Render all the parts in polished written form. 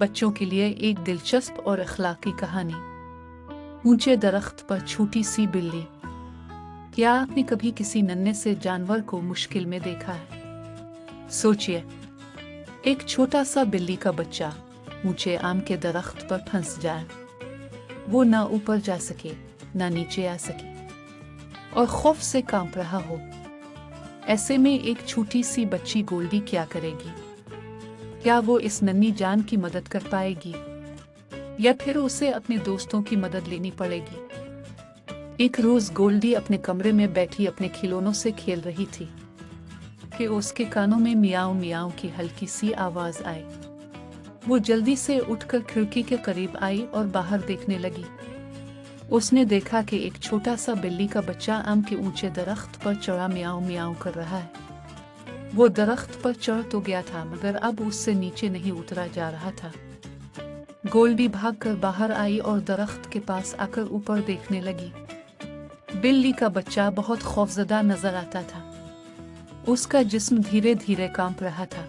बच्चों के लिए एक दिलचस्प और अखलाकी कहानी। ऊंचे दरख्त पर छोटी सी बिल्ली। क्या आपने कभी किसी नन्हे से जानवर को मुश्किल में देखा है? सोचिए, एक छोटा सा बिल्ली का बच्चा ऊंचे आम के दरख्त पर फंस जाए। वो ना ऊपर जा सके, ना नीचे आ सके और खौफ से कांप रहा हो। ऐसे में एक छोटी सी बच्ची गोल्डी क्या करेगी? क्या वो इस नन्ही जान की मदद कर पाएगी या फिर उसे अपने दोस्तों की मदद लेनी पड़ेगी? एक रोज गोल्डी अपने कमरे में बैठी अपने खिलौनों से खेल रही थी कि उसके कानों में मियाओ मियाओ की हल्की सी आवाज आई। वो जल्दी से उठकर खिड़की के करीब आई और बाहर देखने लगी। उसने देखा कि एक छोटा सा बिल्ली का बच्चा आम के ऊंचे दरख्त पर चढ़ा मियाओ मियाओ कर रहा है। वो दरख्त पर चढ़ तो गया था, मगर अब उससे नीचे नहीं उतरा जा रहा था। गोल्डी भागकर बाहर आई और दरख्त के पास आकर ऊपर देखने लगी। बिल्ली का बच्चा बहुत खौफजदा नजर आता था। उसका जिस्म धीरे धीरे कांप रहा था।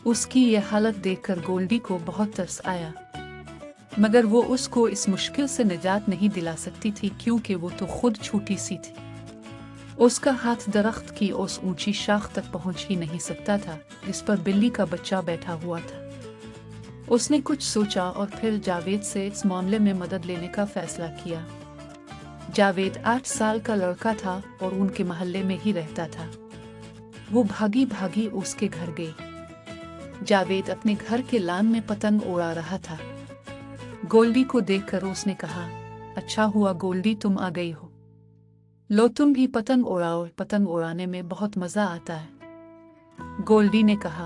उसकी यह हालत देखकर गोल्डी को बहुत तरस आया, मगर वो उसको इस मुश्किल से निजात नहीं दिला सकती थी क्योंकि वो तो खुद छोटी सी थी। उसका हाथ दरख्त की उस ऊंची शाख तक पहुंच ही नहीं सकता था जिस पर बिल्ली का बच्चा बैठा हुआ था। उसने कुछ सोचा और फिर जावेद से इस मामले में मदद लेने का फैसला किया। जावेद 8 साल का लड़का था और उनके मोहल्ले में ही रहता था। वो भागी भागी उसके घर गई। जावेद अपने घर के लान में पतंग उड़ा रहा था। गोल्डी को देखकर उसने कहा, अच्छा हुआ गोल्डी तुम आ गई हो। लो तुम भी पतंग उड़ाओ, पतंग उड़ाने में बहुत मजा आता है। गोल्डी ने कहा,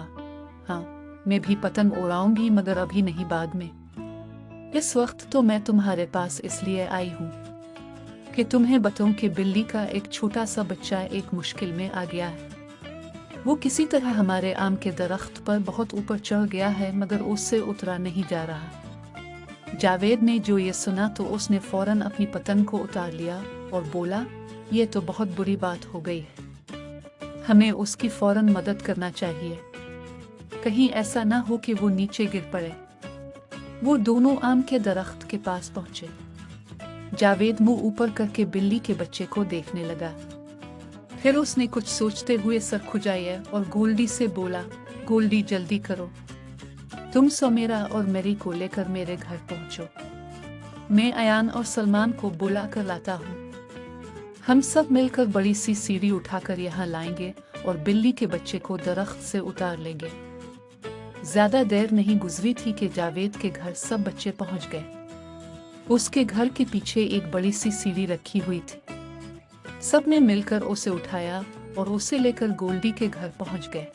हाँ मैं भी पतंग उड़ाऊंगी, मगर अभी नहीं, बाद में। इस वक्त तो मैं तुम्हारे पास इसलिए आई हूँ कि तुम्हें बताऊं कि बिल्ली का एक छोटा सा बच्चा एक मुश्किल में आ गया है। वो किसी तरह हमारे आम के दरख्त पर बहुत ऊपर चढ़ गया है, मगर उससे उतरा नहीं जा रहा। जावेद ने जो ये सुना तो उसने फौरन अपनी पतंग को उतार लिया और बोला, ये तो बहुत बुरी बात हो गई है। हमें उसकी फौरन मदद करना चाहिए, कहीं ऐसा ना हो कि वो नीचे गिर पड़े। वो दोनों आम के दरख्त के पास पहुंचे। जावेद मुंह ऊपर करके बिल्ली के बच्चे को देखने लगा। फिर उसने कुछ सोचते हुए सर खुजाया और गोल्डी से बोला, गोल्डी जल्दी करो, तुम समीरा और मेरी को लेकर मेरे घर पहुंचो। मैं अयान और सलमान को बुला कर लाता हूँ। हम सब मिलकर बड़ी सी सीढ़ी उठाकर यहाँ लाएंगे और बिल्ली के बच्चे को दरख्त से उतार लेंगे। ज्यादा देर नहीं गुजरी थी कि जावेद के घर सब बच्चे पहुंच गए। उसके घर के पीछे एक बड़ी सी सीढ़ी रखी हुई थी। सब ने मिलकर उसे उठाया और उसे लेकर गोल्डी के घर पहुंच गए।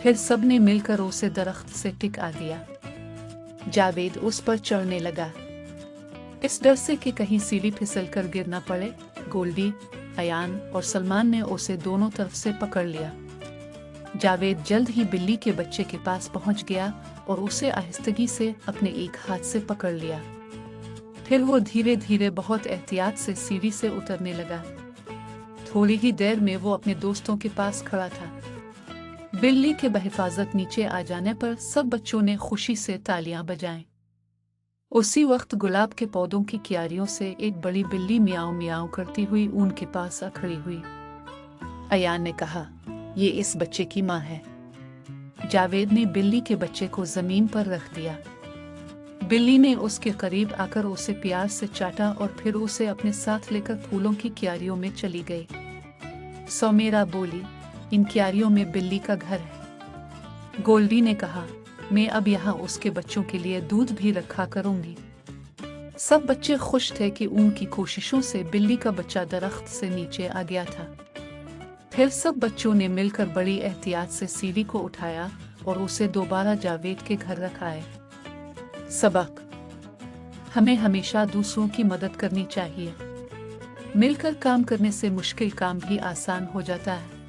फिर सब ने मिलकर उसे दरख्त से टिका दिया। जावेद उस पर चढ़ने लगा, इस डर से कि कहीं सीढ़ी फिसल कर गिर न पड़े। गोल्डी, अयान और सलमान ने उसे दोनों तरफ से पकड़ लिया। जावेद जल्द ही बिल्ली के बच्चे के पास पहुंच गया और उसे आहिस्तगी से अपने एक हाथ से पकड़ लिया। फिर वो धीरे धीरे बहुत एहतियात से सीढ़ी से उतरने लगा। थोड़ी ही देर में वो अपने दोस्तों के पास खड़ा था। बिल्ली के बहिफाजत नीचे आ जाने पर सब बच्चों ने खुशी से तालियां बजाईं। उसी वक्त गुलाब के पौधों की क्यारियों से एक बड़ी बिल्ली मियाओ मियाओ करती हुई उनके पास आ खड़ी हुई। अयान ने कहा, ये इस बच्चे की माँ है। जावेद ने बिल्ली के बच्चे को जमीन पर रख दिया। बिल्ली ने उसके करीब आकर उसे प्यार से चाटा और फिर उसे अपने साथ लेकर फूलों की क्यारियों में चली गई। समीरा बोली, इन क्यारियों में बिल्ली का घर है। गोल्डी ने कहा, मैं अब यहाँ उसके बच्चों के लिए दूध भी रखा करूंगी। सब बच्चे खुश थे कि उनकी कोशिशों से बिल्ली का बच्चा दरख्त से नीचे आ गया था। फिर सब बच्चों ने मिलकर बड़ी एहतियात से सीढ़ी को उठाया और उसे दोबारा जावेद के घर रखाए। सबक: हमें हमेशा दूसरों की मदद करनी चाहिए। मिलकर काम करने से मुश्किल काम भी आसान हो जाता है।